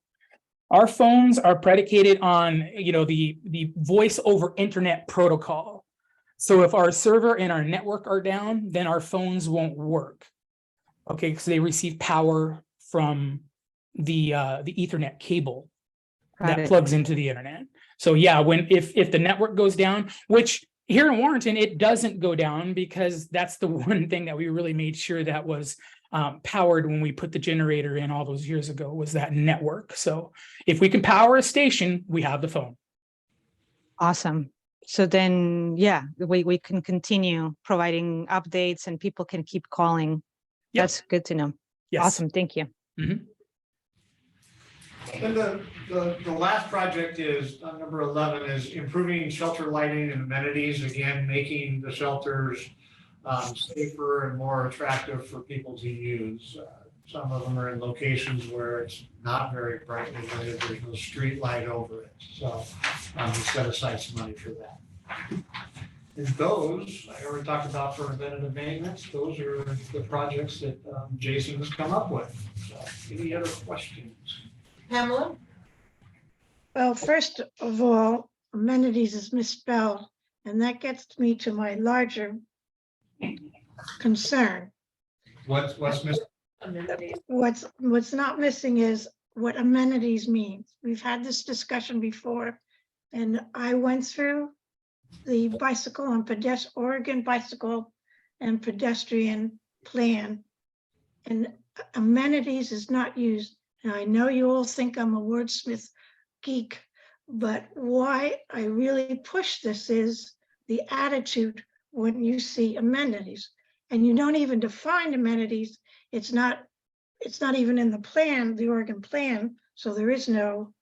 Speaker 7: Our phones are predicated on, the voice over internet protocol. So if our server and our network are down, then our phones won't work. Okay, because they receive power from the Ethernet cable
Speaker 4: Got
Speaker 7: that
Speaker 4: it.
Speaker 7: plugs into the internet. So yeah, if the network goes down, which here in Warrenton, it doesn't go down because that's the one thing that we really made sure that was powered when we put the generator in all those years ago, was that network. So if we can power a station, we have the phone.
Speaker 4: Awesome. So then, yeah, we can continue providing updates and people can keep calling.
Speaker 7: Yep.
Speaker 4: That's good to know.
Speaker 7: Yes.
Speaker 4: Awesome. Thank you.
Speaker 7: Mhm.
Speaker 3: And the last project is, number 11, is improving shelter lighting and amenities, again, making the shelters safer and more attractive for people to use. Some of them are in locations where it's not very brightly lit, there's no street light over it. So we set aside some money for that. And those, I already talked about for preventative maintenance, those are the projects that Jason has come up with. So any other questions?
Speaker 1: Pamela?
Speaker 8: Well, first of all, amenities is misspelled, and that gets me to my larger concern.
Speaker 3: What's missing?
Speaker 1: Amenities.
Speaker 8: What's not missing is what amenities means. We've had this discussion before, and I went through the bicycle and Oregon bicycle and pedestrian plan. And amenities is not used. And I know you all think I'm a wordsmith geek, but why I really push this is the attitude when you see amenities. And you don't even define amenities. It's not even in the plan, the Oregon plan, so there is no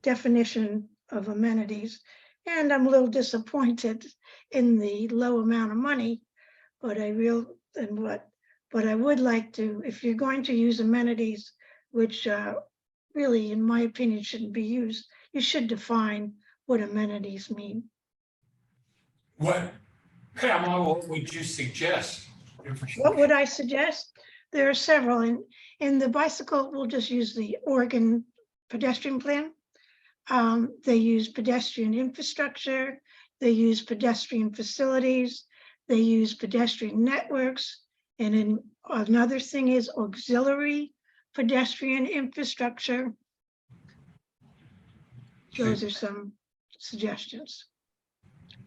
Speaker 8: definition of amenities. And I'm a little disappointed in the low amount of money, but I would like to, if you're going to use amenities, which really, in my opinion, shouldn't be used, you should define what amenities mean.
Speaker 5: What, Pamela, what would you suggest?
Speaker 8: What would I suggest? There are several. In the bicycle, we'll just use the Oregon pedestrian plan. They use pedestrian infrastructure. They use pedestrian facilities. They use pedestrian networks. And then another thing is auxiliary pedestrian infrastructure. Those are some suggestions.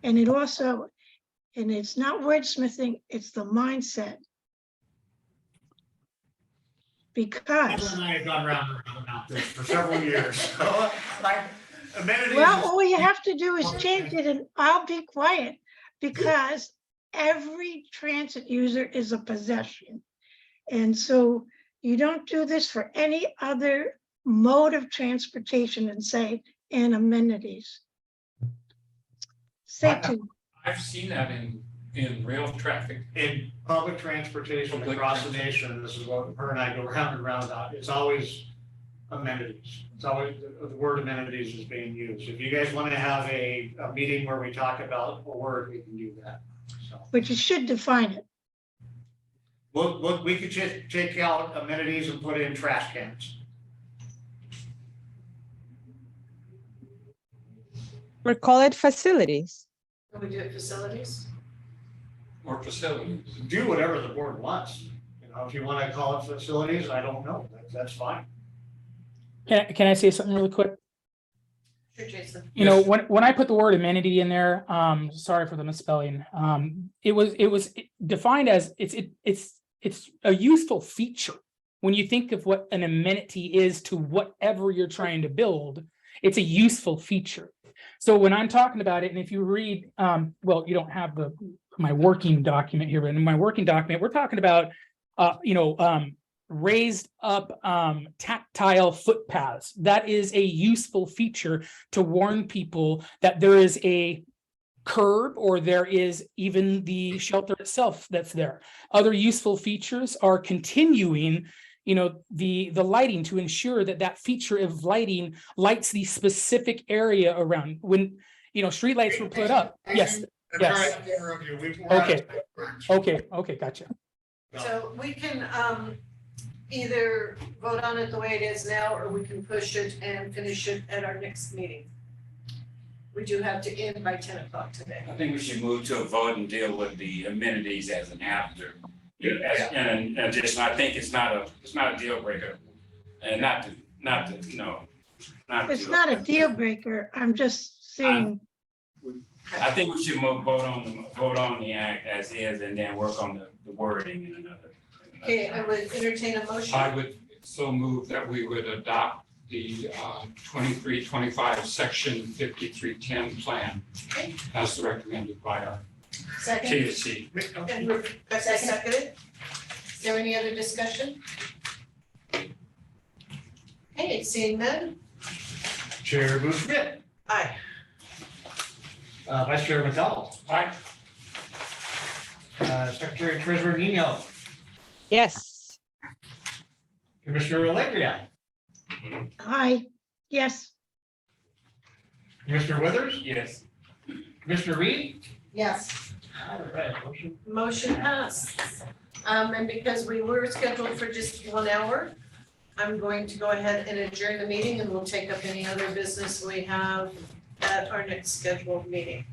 Speaker 8: And it also, and it's not wordsmithing, it's the mindset. Because,
Speaker 3: And I have gone round and round about this for several years. Like, amenities.
Speaker 8: well, all you have to do is change it and I'll be quiet, because every transit user is a pedestrian. And so you don't do this for any other mode of transportation and say, and amenities. Say to,
Speaker 5: I've seen that in real traffic.
Speaker 3: In public transportation across the nation, this is what her and I go round and round on, it's always amenities. It's always, the word amenities is being used. If you guys want to have a meeting where we talk about a word, we can do that. So,
Speaker 8: but you should define it.
Speaker 3: we could just take out amenities and put in trash cans.
Speaker 4: Or call it facilities.
Speaker 1: Can we do it facilities?
Speaker 5: Or facilities.
Speaker 3: Do whatever the board wants. You know, if you want to call it facilities, I don't know, that's fine.
Speaker 7: Can I say something really quick?
Speaker 1: Sure, Jason.
Speaker 7: You know,
Speaker 5: Yes.
Speaker 7: when I put the word amenity in there, sorry for the misspelling. It was defined as it's a useful feature. When you think of what an amenity is to whatever you're trying to build, it's a useful feature. So when I'm talking about it, and if you read, well, you don't have my working document here, but in my working document, we're talking about, raised up tactile footpaths. That is a useful feature to warn people that there is a curb, or there is even the shelter itself that's there. Other useful features are continuing, the lighting, to ensure that that feature of lighting lights the specific area around. When, streetlights were put up. Yes. Yes. Okay, gotcha.
Speaker 1: So we can either vote on it the way it is now, or we can push it and finish it at our next meeting. We do have to end by 10 o'clock today.
Speaker 2: I think we should move to a vote and deal with the amenities as an after. And just, I think it's not a deal breaker. And it's
Speaker 8: not a deal breaker. I'm just saying,
Speaker 2: I think we should vote on the act as is, and then work on the wording in another.
Speaker 1: Okay, I would entertain a motion.
Speaker 5: I would so move that we would adopt the 23-25 section 5310 plan
Speaker 1: Okay.
Speaker 5: as recommended by our
Speaker 1: Second,
Speaker 5: TSC.
Speaker 1: and Rebecca seconded. Is there any other discussion? Okay, seeing none,
Speaker 3: Chair Boucher,
Speaker 1: aye.
Speaker 3: Vice Chair McDowell,
Speaker 5: Aye.
Speaker 3: Secretary Treasurer Nino,
Speaker 4: Yes.
Speaker 3: Commissioner Allegria,
Speaker 8: yes,
Speaker 3: Commissioner Withers,
Speaker 2: Yes.
Speaker 3: Commissioner Reed.
Speaker 6: Yes.
Speaker 3: All right, motion.
Speaker 1: Motion passed. And because we were scheduled for just 1 hour, I'm going to go ahead and adjourn the meeting and we'll take up any other business we have at our next scheduled meeting.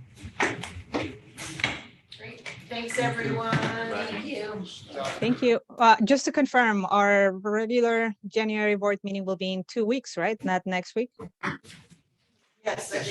Speaker 1: Great, thanks everyone.
Speaker 6: Thank you.
Speaker 4: Thank you. Just to confirm, our regular January board meeting will be in 2 weeks, right? Not next week?
Speaker 1: Yes, I